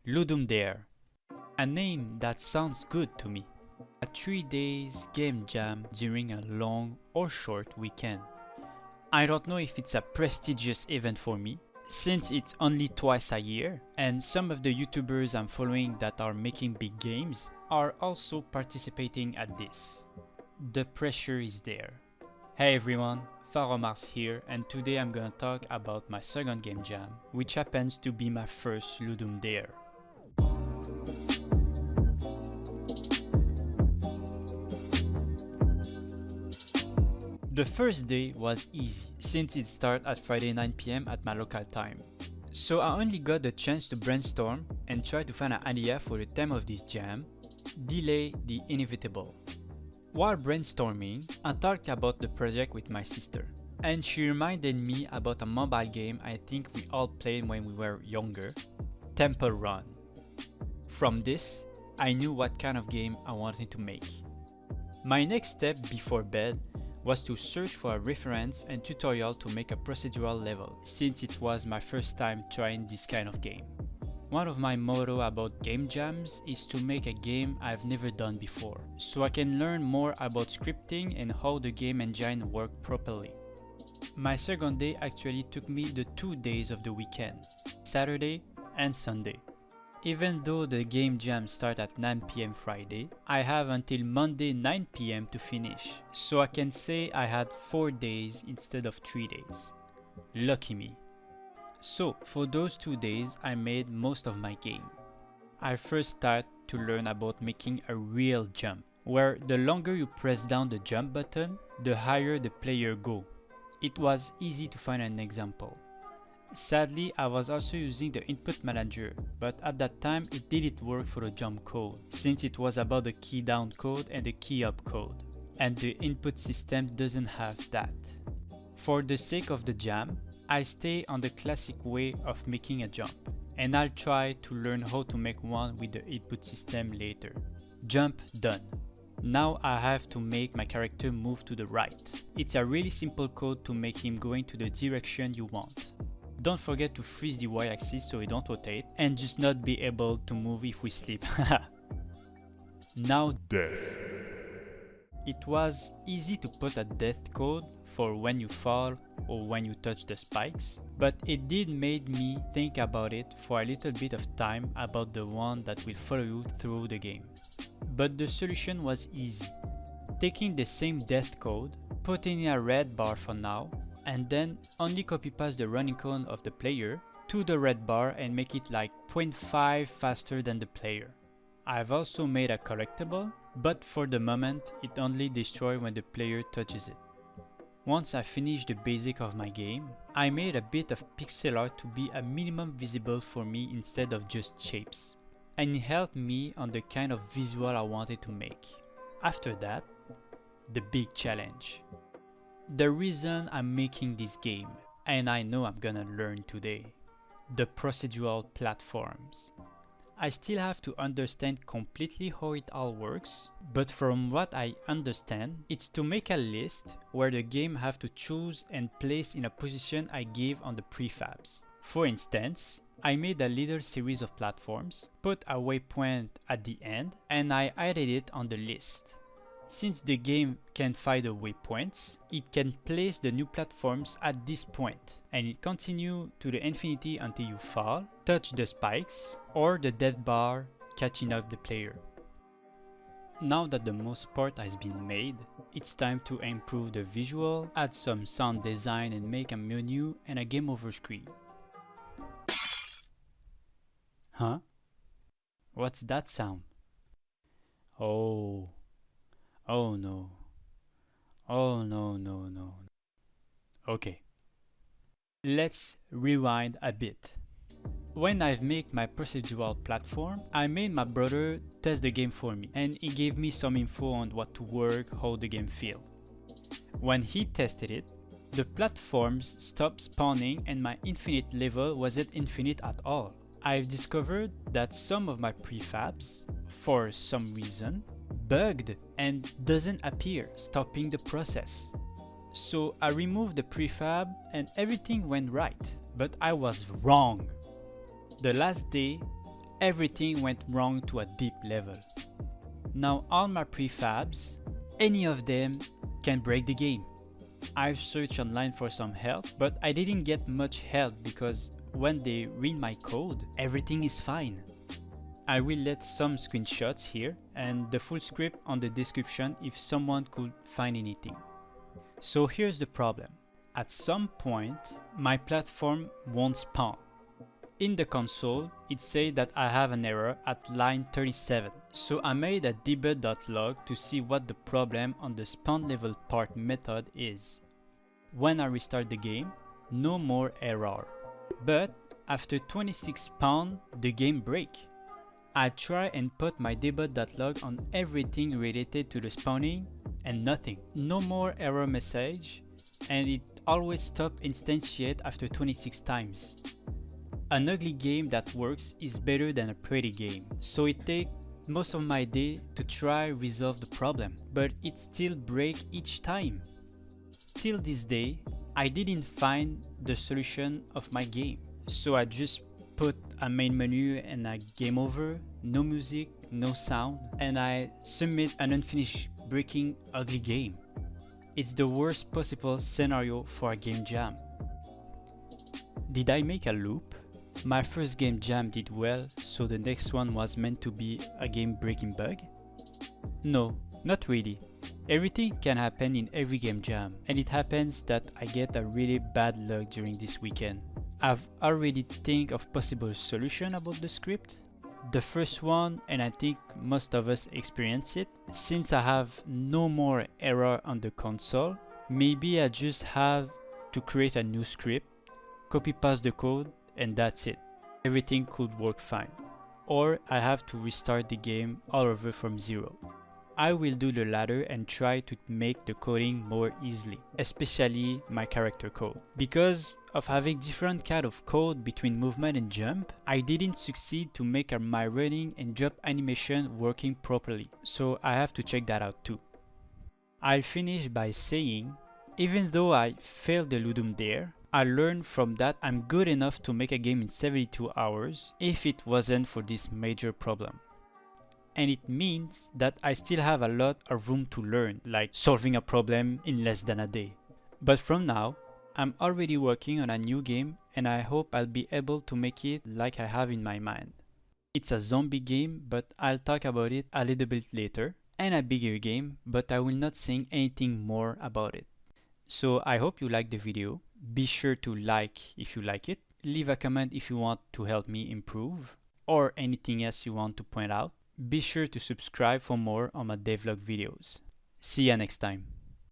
Ludum Dare. A name that sounds good to me. A 3 days game jam during a long or short weekend. I don't know if it's a prestigious event for me, since it's only twice a year, and some of the YouTubers I'm following that are making big games are also participating at this. The pressure is there. Hey everyone, Faromars here, and today I'm gonna talk about my second game jam, which happens to be my first Ludum Dare. The first day was easy, since it started at Friday 9 PM at my local time. So I only got the chance to brainstorm and try to find an idea for the theme of this jam, delay the inevitable. While brainstorming, I talked about the project with my sister, and she reminded me about a mobile game I think we all played when we were younger, Temple Run. From this, I knew what kind of game I wanted to make. My next step before bed was to search for a reference and tutorial to make a procedural level, since it was my first time trying this kind of game. One of my motto about game jams is to make a game I've never done before, so I can learn more about scripting and how the game engine works properly. My second day actually took me the 2 days of the weekend, Saturday and Sunday. Even though the game jam starts at 9 PM Friday, I have until Monday 9 PM to finish, so I can say I had 4 days instead of 3 days. Lucky me. So for those 2 days I made most of my game. I first started to learn about making a real jump, where the longer you press down the jump button, the higher the player go. It was easy to find an example. Sadly, I was also using the input manager, but at that time it didn't work for the jump code, since it was about the key down code and the key up code, and the input system doesn't have that. For the sake of the jam, I stay on the classic way of making a jump, and I'll try to learn how to make one with the input system later. Jump done. Now I have to make my character move to the right. It's a really simple code to make him going to the direction you want. Don't forget to freeze the y-axis so it don't rotate and just not be able to move if we sleep. Now death. It was easy to put a death code for when you fall or when you touch the spikes, but it did make me think about it for a little bit of time about the one that will follow you through the game. But the solution was easy. Taking the same death code, putting in a red bar for now, and then only copy paste the running code of the player to the red bar and make it like 0.5 faster than the player. I've also made a collectible, but for the moment it only destroys when the player touches it. Once I finished the basic of my game, I made a bit of pixel art to be a minimum visible for me instead of just shapes, and it helped me on the kind of visual I wanted to make. After that, the big challenge. The reason I'm making this game, and I know I'm gonna learn today, the procedural platforms. I still have to understand completely how it all works, but from what I understand, it's to make a list where the game have to choose and place in a position I gave on the prefabs. For instance, I made a little series of platforms, put a waypoint at the end, and I added it on the list. Since the game can find the waypoints, it can place the new platforms at this point, and it continues to the infinity until you fall, touch the spikes, or the death bar catching up the player. Now that the most part has been made, it's time to improve the visual, add some sound design and make a menu and a game over screen. Huh? What's that sound? Oh no. Oh no. Okay. Let's rewind a bit. When I've made my procedural platform, I made my brother test the game for me, and he gave me some info on what to work, how the game feel. When he tested it, the platforms stopped spawning and my infinite level wasn't infinite at all. I've discovered that some of my prefabs, for some reason, bugged and doesn't appear, stopping the process. So I removed the prefab and everything went right, but I was wrong. The last day, everything went wrong to a deep level. Now all my prefabs, any of them can break the game. I've searched online for some help, but I didn't get much help because when they read my code, everything is fine. I will let some screenshots here and the full script on the description if someone could find anything. So here's the problem. At some point, my platform won't spawn. In the console, it says that I have an error at line 37. So I made a debug.log to see what the problem on the spawn level part method is. When I restart the game, no more error. But after 26 spawn, the game break. I try and put my debug.log on everything related to the spawning and nothing. No more error message, and it always stops instantiate after 26 times. An ugly game that works is better than a pretty game, so it takes most of my day to try resolve the problem, but it still breaks each time. Till this day, I didn't find the solution of my game, so I just put a main menu and a game over, no music, no sound, and I submit an unfinished breaking ugly game. It's the worst possible scenario for a game jam. Did I make a loop? My first game jam did well, so the next one was meant to be a game breaking bug? No, not really. Everything can happen in every game jam, and it happens that I get a really bad luck during this weekend. I've already think of possible solution about the script. The first one, and I think most of us experience it, since I have no more error on the console, maybe I just have to create a new script, copy paste the code, and that's it. Everything could work fine. Or I have to restart the game all over from zero. I will do the latter and try to make the coding more easily, especially my character code. Because of having different kind of code between movement and jump, I didn't succeed to make my running and jump animation working properly, so I have to check that out too. I'll finish by saying, even though I failed the Ludum Dare, I learned from that I'm good enough to make a game in 72 hours if it wasn't for this major problem. And it means that I still have a lot of room to learn, like solving a problem in less than a day. But from now, I'm already working on a new game and I hope I'll be able to make it like I have in my mind. It's a zombie game, but I'll talk about it a little bit later, and a bigger game, but I will not say anything more about it. So I hope you liked the video. Be sure to like if you like it, leave a comment if you want to help me improve, or anything else you want to point out. Be sure to subscribe for more on my DevLog videos. See ya next time.